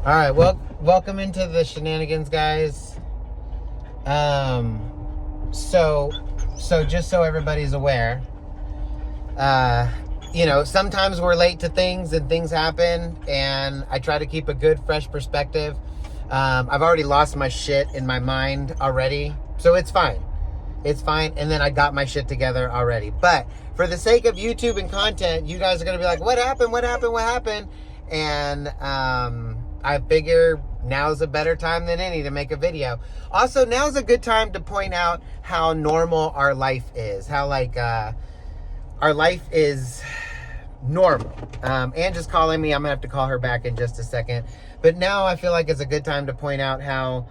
All right, well, welcome into the shenanigans, guys. So just so everybody's aware, sometimes we're late to things and things happen, and I try to keep a good, fresh perspective. I've already lost my shit in my mind already, so it's fine. It's fine, and then I got my shit together already. But for the sake of YouTube and content, you guys are gonna be like, what happened, what happened, what happened? And I figure now's a better time than any to make a video. Also, now's a good time to point out how normal our life is. How our life is normal. Angie's calling me. I'm gonna have to call her back in just a second. But now I feel like it's a good time to point out how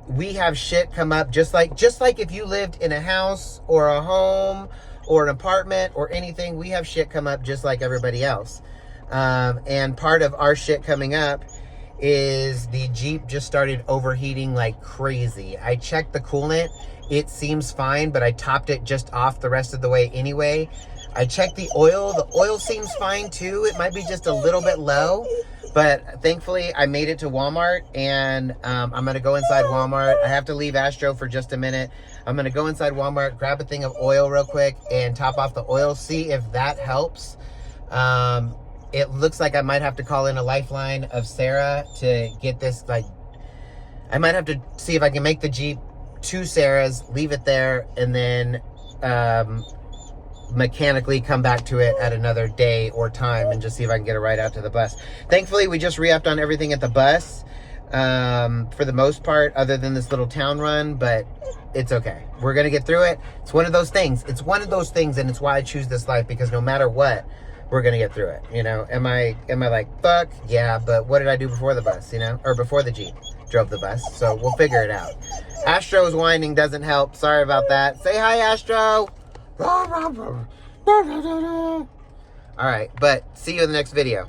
we have shit come up just like if you lived in a house or a home or an apartment or anything, we have shit come up just like everybody else. And part of our shit coming up is the Jeep just started overheating like crazy. I checked the coolant. It seems fine, but I topped it just off the rest of the way anyway. I checked the oil. The oil seems fine too. It might be just a little bit low, but thankfully I made it to Walmart, and I'm gonna go inside Walmart. I have to leave Astro for just a minute. I'm gonna go inside Walmart, grab a thing of oil real quick and top off the oil, see if that helps. It looks like I might have to call in a lifeline of Sarah to get this, I might have to see if I can make the Jeep to Sarah's, leave it there, and then mechanically come back to it at another day or time and just see if I can get a ride out to the bus. Thankfully, we just re-upped on everything at the bus for the most part, other than this little town run, but it's okay. We're gonna get through it. It's one of those things. It's one of those things, and it's why I choose this life, because no matter what, we're gonna get through it. You know, am I like, fuck yeah, but what did I do before the bus, you know, or before the Jeep drove the bus? So we'll figure it out. Astro's whining doesn't help. Sorry about that. Say hi, Astro. All right, but see you in the next video.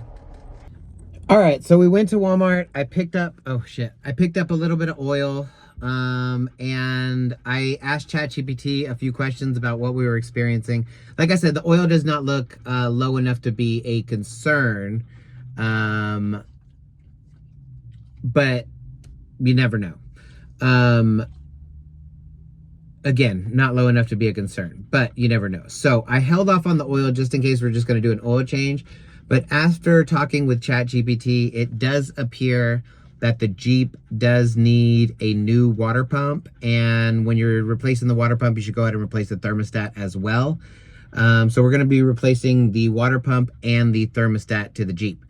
All right, so we went to Walmart. I picked up a little bit of oil, and I asked ChatGPT a few questions about what we were experiencing. Like I said, the oil does not look low enough to be a concern, but you never know. Again, not low enough to be a concern, but you never know. So I held off on the oil just in case we're just going to do an oil change. But after talking with ChatGPT, it does appear that the Jeep does need a new water pump. And when you're replacing the water pump, you should go ahead and replace the thermostat as well. So we're going to be replacing the water pump and the thermostat to the Jeep.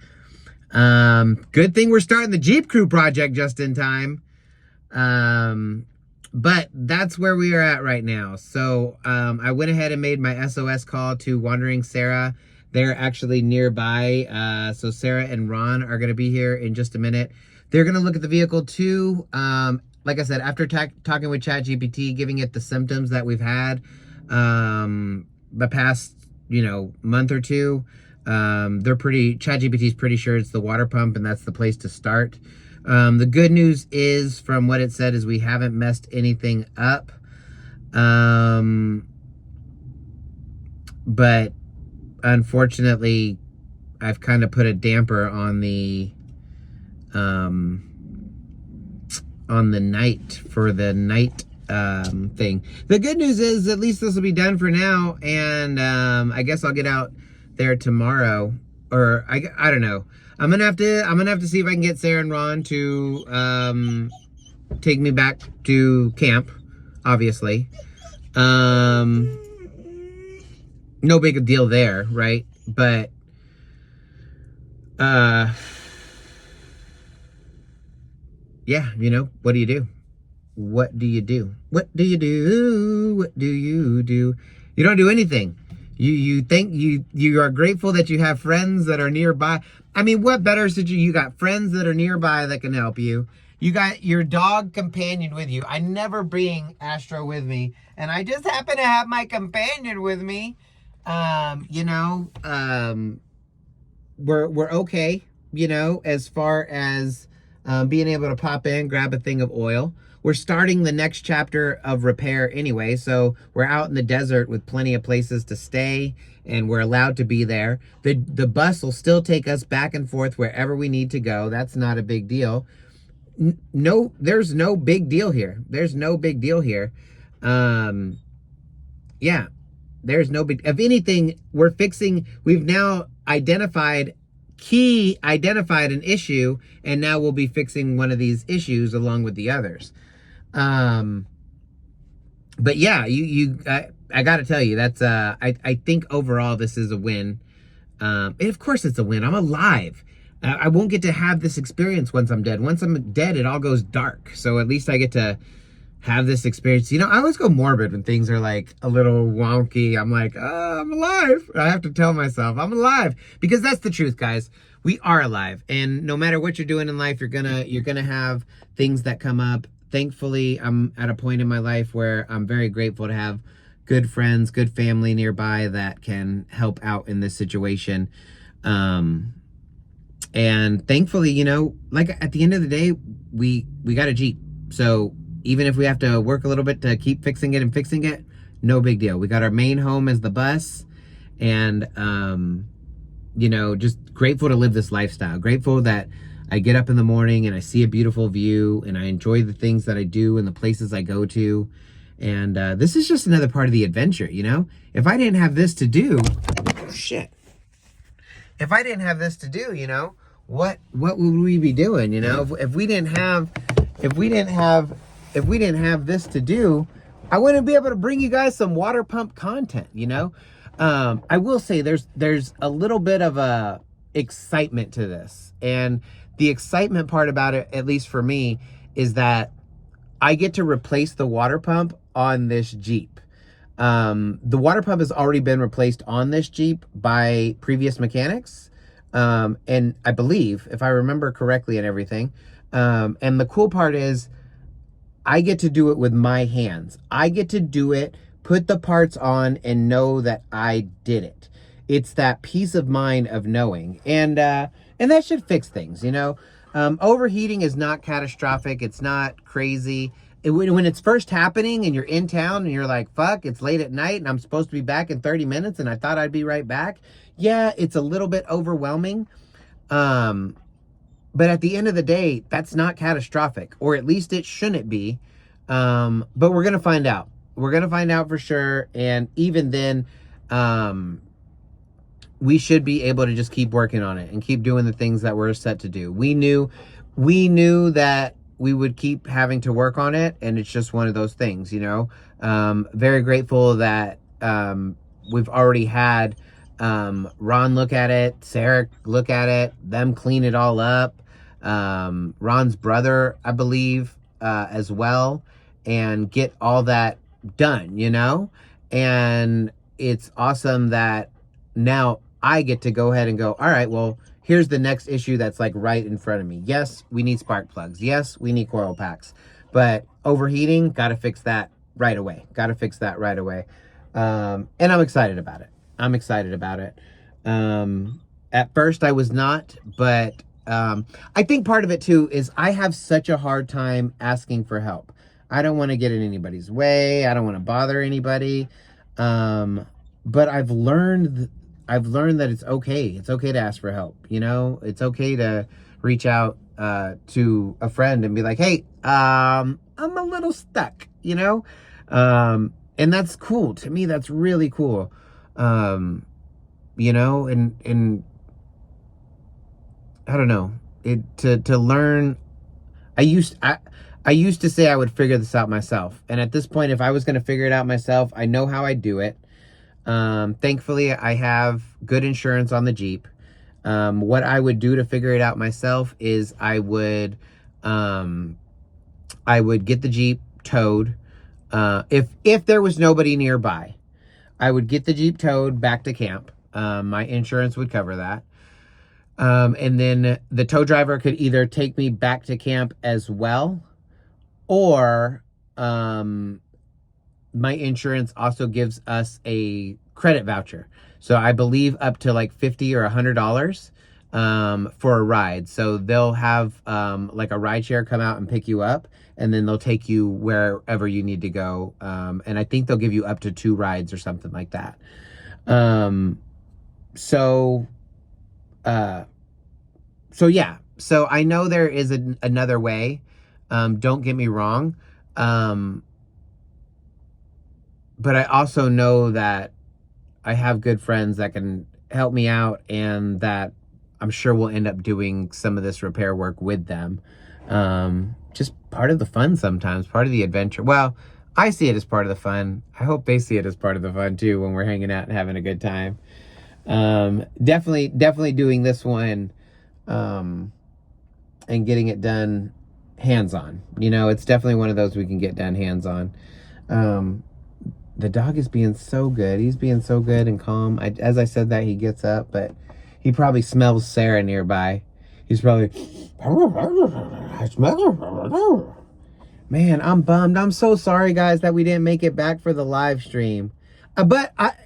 Good thing we're starting the Jeep Crew project just in time. But that's where we are at right now. So I went ahead and made my SOS call to Wandering Sarah. They're actually nearby. So Sarah and Ron are going to be here in just a minute. They're going to look at the vehicle too. Like I said, after talking with ChatGPT, giving it the symptoms that we've had the past, month or two, ChatGPT's pretty sure it's the water pump, and that's the place to start. The good news is, from what it said, is we haven't messed anything up. But unfortunately, I've kind of put a damper on the night thing. The good news is, at least this will be done for now, and I guess I'll get out there tomorrow, or I don't know. I'm gonna have to see if I can get Sarah and Ron to take me back to camp, obviously. No big deal there, right? But yeah, what do you do? What do you do? What do you do? What do you do? You don't do anything. You think you are grateful that you have friends that are nearby. I mean, what better situation? You got friends that are nearby that can help you. You got your dog companion with you. I never bring Astro with me, and I just happen to have my companion with me. We're okay, as far as being able to pop in, grab a thing of oil. we're starting the next chapter of repair anyway. So we're out in the desert with plenty of places to stay, and we're allowed to be there. The bus will still take us back and forth wherever we need to go. That's not a big deal. No, there's no big deal here. There's no big deal here. Yeah, there's no big, if anything, we've now identified an issue, and now we'll be fixing one of these issues along with the others. But yeah, I gotta tell you, that's, I think overall this is a win. And of course it's a win. I'm alive. I won't get to have this experience once I'm dead. Once I'm dead, it all goes dark. So at least I get to have this experience. You know, I always go morbid when things are like a little wonky. I'm like, oh, I'm alive. I have to tell myself I'm alive, because that's the truth, guys. We are alive. And no matter what you're doing in life, you're gonna have things that come up. Thankfully, I'm at a point in my life where I'm very grateful to have good friends, good family nearby that can help out in this situation. And thankfully, you know, like at the end of the day, we got a Jeep. So even if we have to work a little bit to keep fixing it, no big deal. We got our main home as the bus, and, you know, just grateful to live this lifestyle. Grateful that I get up in the morning and I see a beautiful view, and I enjoy the things that I do and the places I go to. And this is just another part of the adventure, you know? If I didn't have this to do, if I didn't have this to do, you know, what would we be doing, you know? If we didn't have this to do, I wouldn't be able to bring you guys some water pump content, you know? I will say there's a little bit of a excitement to this. And the excitement part about it, at least for me, is that I get to replace the water pump on this Jeep. The water pump has already been replaced on this Jeep by previous mechanics. And I believe, if I remember correctly and everything, and the cool part is I get to do it with my hands. I get to do it, put the parts on, and know that I did it. It's that peace of mind of knowing. And that should fix things, you know? Overheating is not catastrophic. It's not crazy. When it's first happening and you're in town and you're like, fuck, it's late at night and I'm supposed to be back in 30 minutes and I thought I'd be right back. Yeah, it's a little bit overwhelming. But at the end of the day, that's not catastrophic, or at least it shouldn't be. But we're going to find out. We're going to find out for sure. And even then, we should be able to just keep working on it and keep doing the things that we're set to do. We knew that we would keep having to work on it, and it's just one of those things, you know. Very grateful that we've already had Ron look at it, Sarah look at it, them clean it all up. Ron's brother, I believe, as well, and get all that done, you know. And it's awesome that now I get to go ahead and go, all right, well, here's the next issue that's like right in front of me. Yes, we need spark plugs. Yes, we need coil packs. But overheating, got to fix that right away. And I'm excited about it. At first I was not, but I think part of it too is I have such a hard time asking for help. I don't want to get in anybody's way. I don't want to bother anybody. But I've learned that it's okay. It's okay to ask for help. You know, it's okay to reach out to a friend and be like, hey, I'm a little stuck, you know? And that's cool. To me, that's really cool. You know, and I don't know, to learn. I used to say I would figure this out myself. And at this point, if I was going to figure it out myself, I know how I do it. Thankfully I have good insurance on the Jeep. What I would do to figure it out myself is I would get the Jeep towed. If there was nobody nearby, I would get the Jeep towed back to camp. My insurance would cover that. And then the tow driver could either take me back to camp as well, or, my insurance also gives us a credit voucher. So I believe up to like $50 or $100 for a ride. So they'll have like a ride share come out and pick you up, and then they'll take you wherever you need to go. And I think they'll give you up to 2 rides or something like that. So yeah. So I know there is another way. Don't get me wrong. But I also know that I have good friends that can help me out, and that I'm sure we'll end up doing some of this repair work with them. Just part of the fun sometimes, part of the adventure. Well, I see it as part of the fun. I hope they see it as part of the fun too when we're hanging out and having a good time. Definitely doing this one and getting it done hands-on. You know, it's definitely one of those we can get done hands-on. The dog is being so good. He's being so good and calm. As I said that, he gets up, but he probably smells Sarah nearby. He's probably, I smell her. Man, I'm bummed. I'm so sorry, guys, that we didn't make it back for the live stream.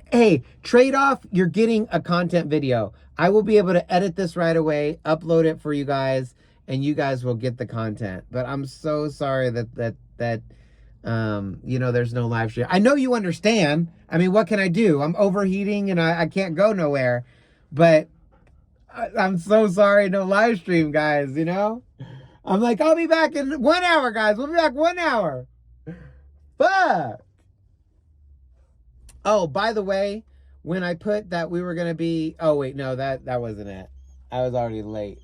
Hey, trade-off, you're getting a content video. I will be able to edit this right away, upload it for you guys, and you guys will get the content. But I'm so sorry that you know, there's no live stream. I know you understand. I mean, what can I do? I'm overheating and I can't go nowhere. But I'm so sorry, no live stream, guys, you know? I'm like, I'll be back in 1 hour, guys. We'll be back 1 hour. Fuck. Oh, by the way, when I put that we were going to be... Oh, wait, no, that wasn't it. I was already late.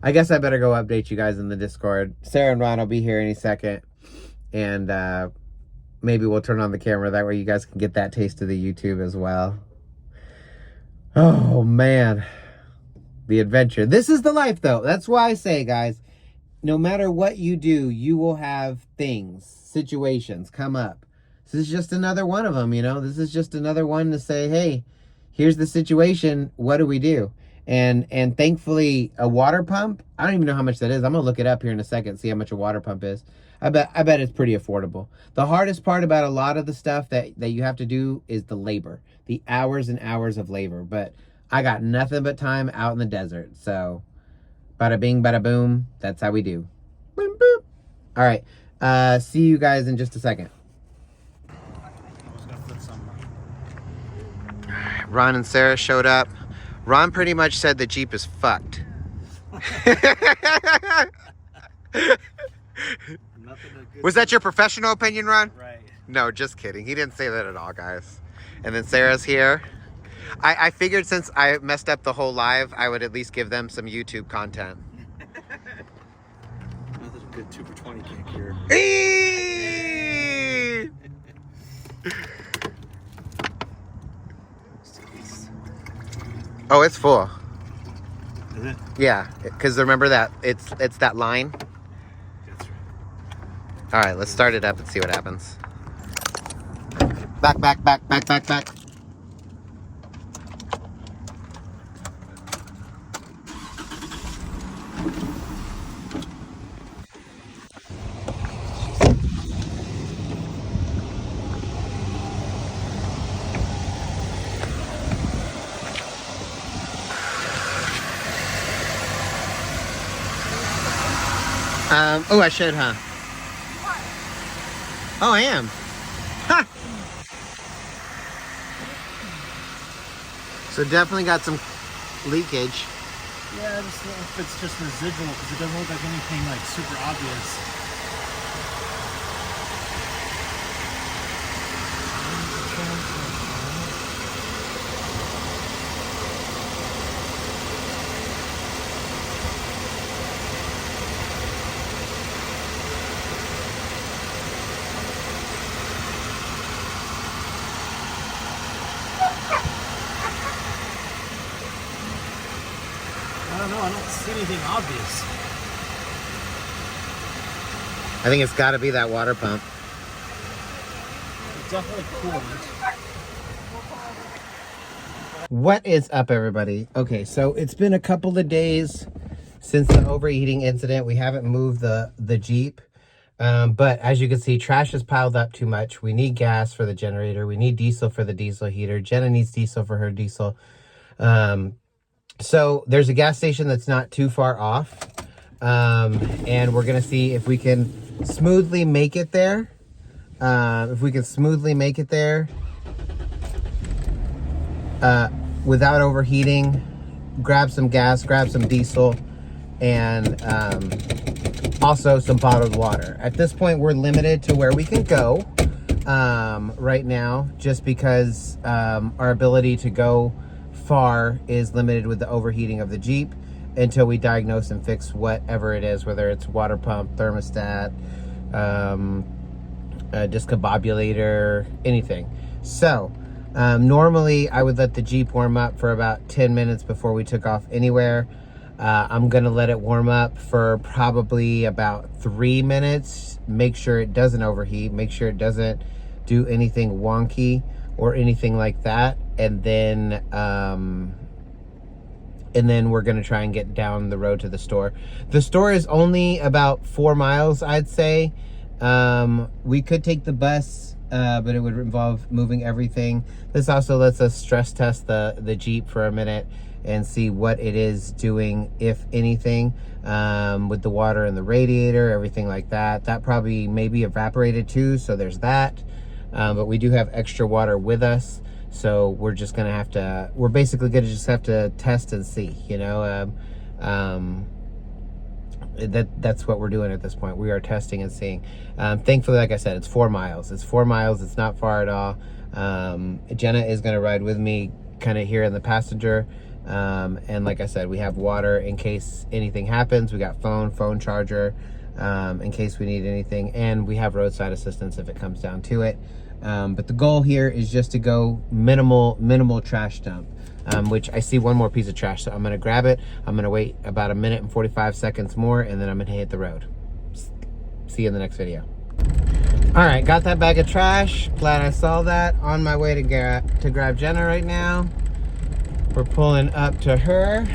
I guess I better go update you guys in the Discord. Sarah and Ron will be here any second. And maybe we'll turn on the camera. That way you guys can get that taste of the YouTube as well. Oh, man. The adventure. This is the life, though. That's why I say, guys, no matter what you do, you will have things, situations come up. This is just another one of them, you know? This is just another one to say, hey, here's the situation. What do we do? And thankfully, a water pump, I don't even know how much that is. I'm going to look it up here in a second, see how much a water pump is. I bet it's pretty affordable. The hardest part about a lot of the stuff that you have to do is the labor, the hours and hours of labor. But I got nothing but time out in the desert. So, bada bing, bada boom. That's how we do. Boom, boom. All right. See you guys in just a second. Ron and Sarah showed up. Ron pretty much said the Jeep is fucked. Was that your professional opinion, Ron? Right. No, just kidding. He didn't say that at all, guys. And then Sarah's here. I figured since I messed up the whole live, I would at least give them some YouTube content. Another good 2 for 20 cake here. Oh, it's full. Is it? Yeah, because remember that it's that line. That's right. All right, let's start it up and see what happens. Back. Oh, I should, huh? What? Oh, I am. Ha! So definitely got some leakage. Yeah, I just know if it's just residual because it doesn't look like anything like super obvious. I don't know, I don't see anything obvious. I think it's got to be that water pump. It's definitely coolant. What is up, everybody? Okay, so it's been a couple of days since the overheating incident. We haven't moved the Jeep. But as you can see, trash is piled up too much. We need gas for the generator. We need diesel for the diesel heater. Jenna needs diesel for her diesel. So there's a gas station that's not too far off. And we're going to see if we can smoothly make it there. If we can smoothly make it there without overheating, grab some gas, grab some diesel, and also some bottled water. At this point, we're limited to where we can go right now, just because our ability to go far is limited with the overheating of the Jeep until we diagnose and fix whatever it is, whether it's water pump, thermostat, discombobulator, anything. So normally I would let the Jeep warm up for about 10 minutes before we took off anywhere. I'm gonna let it warm up for probably about 3 minutes. Make sure it doesn't overheat, make sure it doesn't do anything wonky or anything like that, and then we're gonna try and get down the road to the store. The store is only about 4 miles, I'd say. We could take the bus, but it would involve moving everything. This also lets us stress test the Jeep for a minute and see what it is doing, if anything, with the water in the radiator, everything like that. That probably maybe evaporated too, so there's that. But we do have extra water with us. So we're just gonna have to, we're basically gonna just have to test and see, you know. That's what we're doing at this point. We are testing and seeing. Thankfully, like I said, it's 4 miles. It's 4 miles, it's not far at all. Jenna is gonna ride with me kind of here in the passenger. And like I said, we have water in case anything happens. We got phone charger, in case we need anything. And we have roadside assistance if it comes down to it. But the goal here is just to go minimal trash dump, which I see one more piece of trash. So I'm going to grab it. I'm going to wait about 1 minute and 45 seconds more, and then I'm going to hit the road. See you in the next video. All right, got that bag of trash. Glad I saw that. On my way to grab Jenna right now. We're pulling up to her.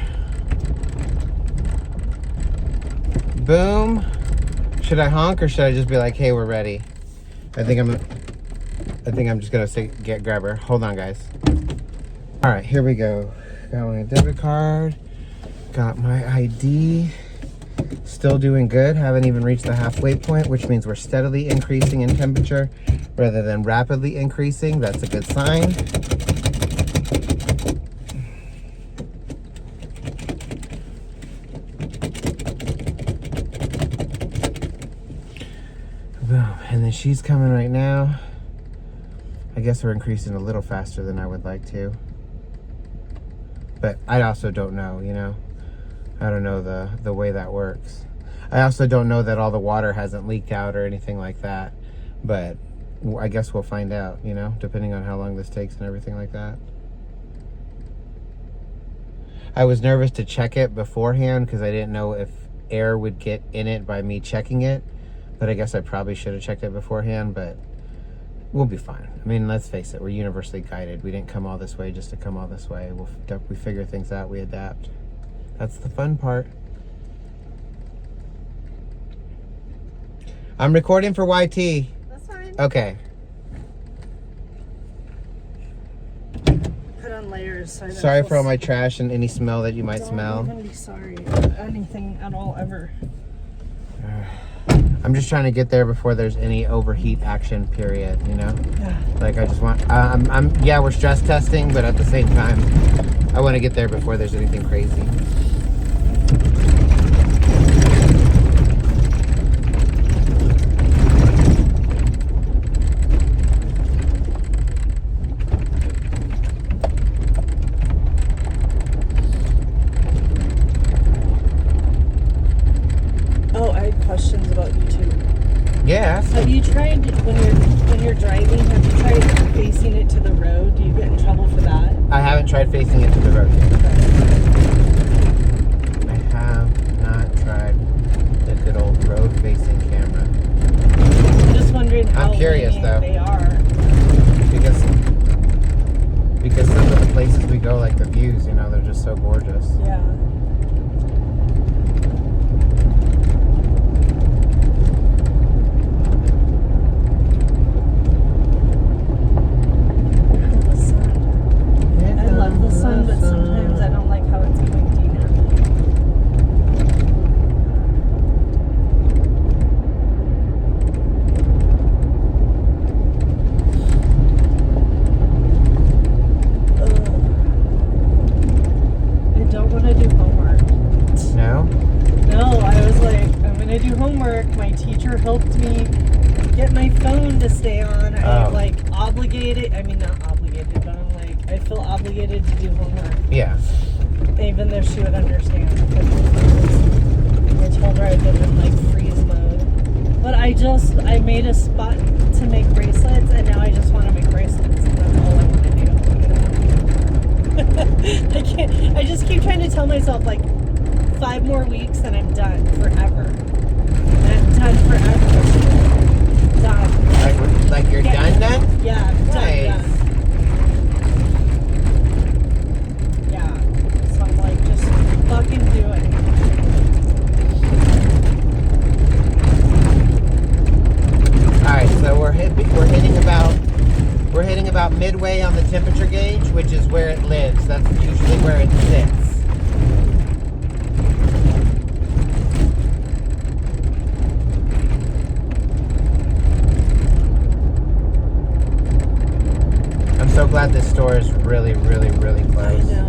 Boom. Should I honk or should I just be like, hey, we're ready? I think I'm just gonna grab her. Hold on, guys. All right, here we go. Got my debit card. Got my ID. Still doing good. Haven't even reached the halfway point, which means we're steadily increasing in temperature rather than rapidly increasing. That's a good sign. Boom. And then she's coming right now. I guess we're increasing a little faster than I would like to. But I also don't know, you know? I don't know the way that works. I also don't know that all the water hasn't leaked out or anything like that. But I guess we'll find out, you know, depending on how long this takes and everything like that. I was nervous to check it beforehand because I didn't know if air would get in it by me checking it. But I guess I probably should have checked it beforehand, but we'll be fine. I mean, let's face it, we're universally guided. We didn't come all this way just to come all this way. We figure things out, we adapt. That's the fun part. I'm recording for YT. That's fine. Okay. Put on layers. So Sorry for all my trash and any smell that you might smell. Don't even be sorry. Anything at all, ever. I'm just trying to get there before there's any overheat action, period, you know? Yeah. Like, I just want, yeah, we're stress testing, but at the same time, I want to get there before there's anything crazy. Oh, I had questions about you too. Yeah. Have you tried, when you're driving, have you tried facing it to the road? Do you get in trouble for that? I haven't tried facing it to the road yet. I have not tried the good old road-facing camera. I'm just wondering how I'm curious, though. they are. Because some of the places we go, like the views, you know, they're just so gorgeous. Yeah. I love the sun, but sometimes my teacher helped me get my phone to stay on. I like obligated. I mean, not obligated, but I'm like, I feel obligated to do homework. Yeah. Even though she would understand. I told her I did it in like freeze mode. But I made a spot to make bracelets, and now I just want to make bracelets. And that's all I want to do. I can't. I just keep trying to tell myself like 5 more weeks and I'm done forever. And I'm done forever. Done. Like you're done? Yeah, I'm nice. done. Yeah. So I'm like, just fucking do it. All right, so we're hitting about midway on the temperature gauge, which is where it lives. That's usually where it sits. I'm so glad this store is really, really, really close. I know.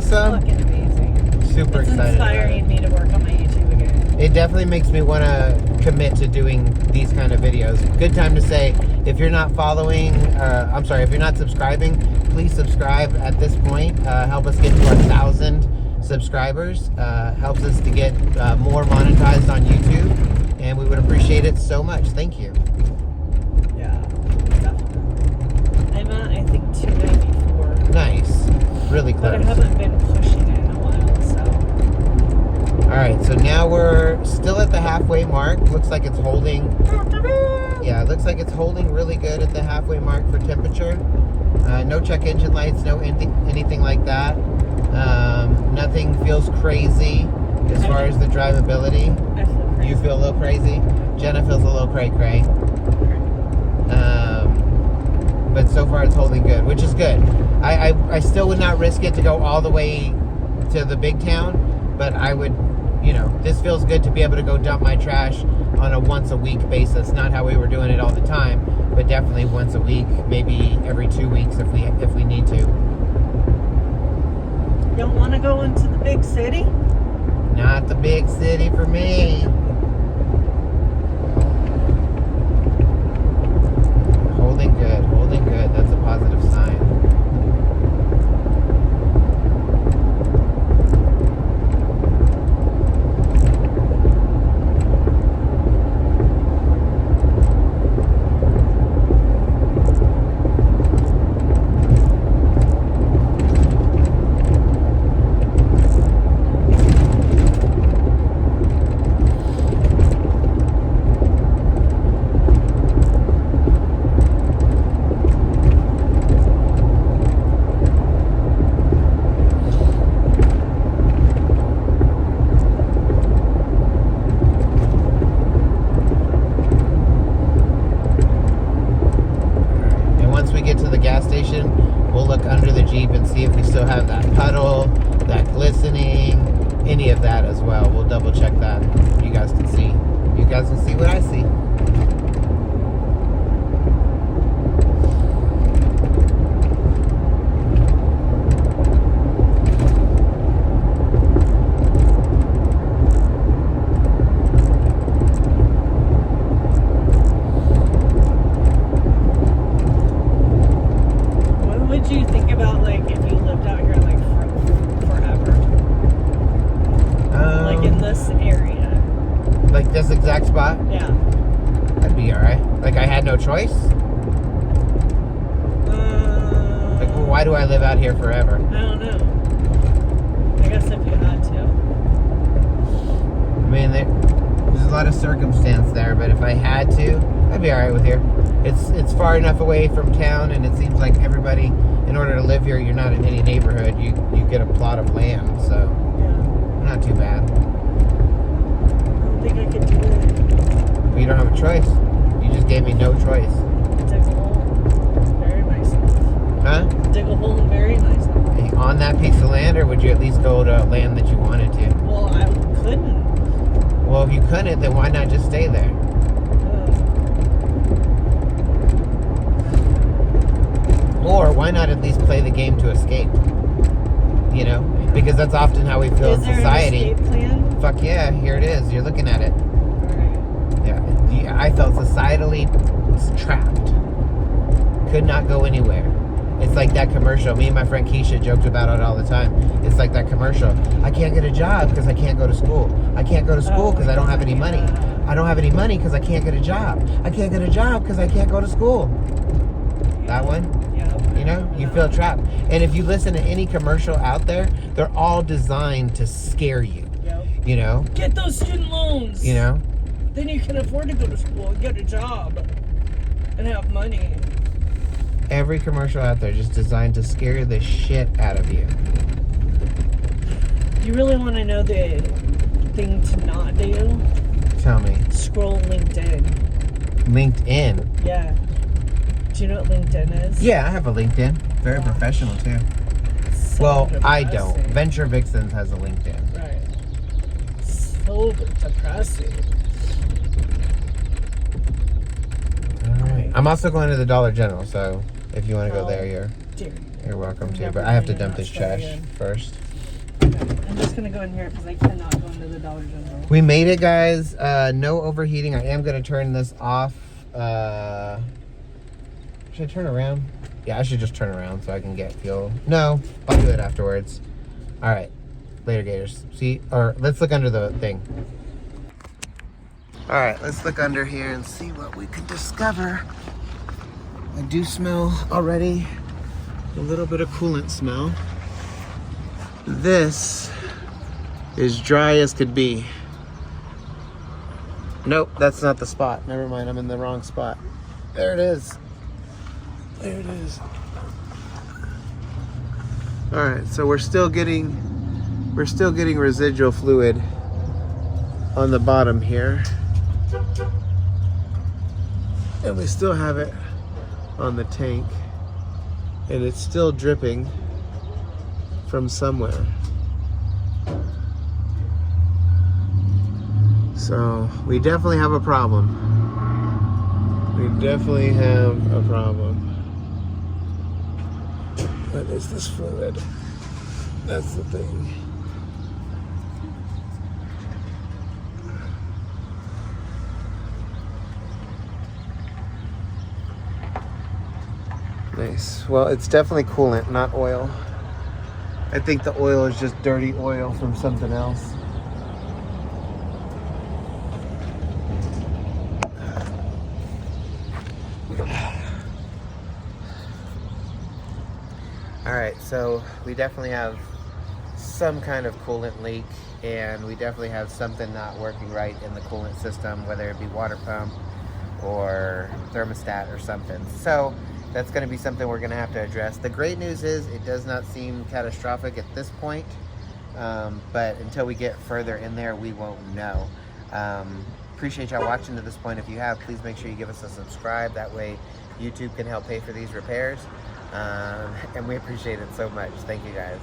Fucking amazing. Super it's excited. Inspiring me to work on my YouTube again. It definitely makes me want to commit to doing these kind of videos. Good time to say, if you're not following, if you're not subscribing, please subscribe at this point. Help us get to 1,000 subscribers. Helps us to get more monetized on YouTube, and we would appreciate it so much. Thank you. Yeah, definitely. I'm at, I think, 294. Nice. Really close. But I haven't been pushing it in a while, so. Alright, so now we're still at the halfway mark. Looks like it's holding. Yeah, it looks like it's holding really good at the halfway mark for temperature. No check engine lights, no anything like that. Nothing feels crazy as far as the drivability. I feel crazy. You feel a little crazy? Jenna feels a little cray-cray. But so far it's holding good, which is good. I still would not risk it to go all the way to the big town, but I would, this feels good to be able to go dump my trash on a once a week basis. Not how we were doing it all the time, but definitely once a week, maybe every 2 weeks if we need to. Don't want to go into the big city? Not the big city for me. Holding good, holding good. That's a positive sign. We'll look under the Jeep and see if we still have that puddle, that glistening, any of that as well. We'll double check that. doesn't see what I see. What would you think about like if you lived out here like forever? Like in this area? Like this exact spot? Yeah. That'd be alright. Like I had no choice? Like, well, why do I live out here forever? I don't know. I guess if you had to. I mean, there's a lot of circumstance there, but if I had to, I'd be alright with here. It's far enough away from town, and it seems like everybody, in order to live here, you're not in any neighborhood. You get a plot of land, so Yeah. not too bad. I don't think I could do it. But you don't have a choice. You just gave me no choice. Dig a hole. Bury myself. Huh? Dig a hole and bury myself. On that piece of land, or would you at least go to land that you wanted to? Well, I couldn't. Well, if you couldn't, then why not just stay there? Or why not at least play the game to escape? You know? Because that's often how we feel in society. Is there an escape plan? Fuck yeah, here it is. You're looking at it. Alright. Yeah, I felt societally trapped. Could not go anywhere. It's like that commercial. Me and my friend Keisha joked about it all the time. It's like that commercial. I can't get a job because I can't go to school. I can't go to school because I don't have any money. I don't have any money because I can't get a job. I can't get a job because I can't go to school. That one? Yeah. You know, you feel trapped. And if you listen to any commercial out there, they're all designed to scare you. Yep. You know? Get those student loans. You know? Then you can afford to go to school and get a job and have money. Every commercial out there just designed to scare the shit out of you. You really want to know the thing to not do? Tell me. Scroll LinkedIn. LinkedIn? Yeah. Do you know what LinkedIn is? Yeah, I have a LinkedIn. Very professional too. So Well, I depressing. don't. Venture Vixens has a LinkedIn. Right. So depressing. Alright. I'm also going to the Dollar General, so if you want to go there, Dear. you're welcome I'm to. never But I have to going to dump that this store trash again. first. Okay. I'm just going to go in here because I cannot go into the Dollar General. We made it, guys. No overheating. I am going to turn this off. Should I turn around? Yeah, I should just turn around so I can get fuel. No, I'll do it afterwards. All right. Later, Gators. See, or let's look under the thing. All right, let's look under here and see what we can discover. I do smell already a little bit of coolant smell. This is dry as could be. Nope, that's not the spot. Never mind, I'm in the wrong spot. There it is. There it is. All right, so we're still getting residual fluid on the bottom here. And we still have it on the tank. And it's still dripping from somewhere. So we definitely have a problem. We definitely have a problem. What is this fluid? That's the thing. Nice. Well, it's definitely coolant, not oil. I think the oil is just dirty oil from something else. Alright, so we definitely have some kind of coolant leak, and we definitely have something not working right in the coolant system, whether it be water pump or thermostat or something. So that's going to be something we're going to have to address. The great news is it does not seem catastrophic at this point, but until we get further in there, we won't know. Appreciate y'all watching to this point. If you have, please make sure you give us a subscribe. That way YouTube can help pay for these repairs. And we appreciate it so much. Thank you, guys.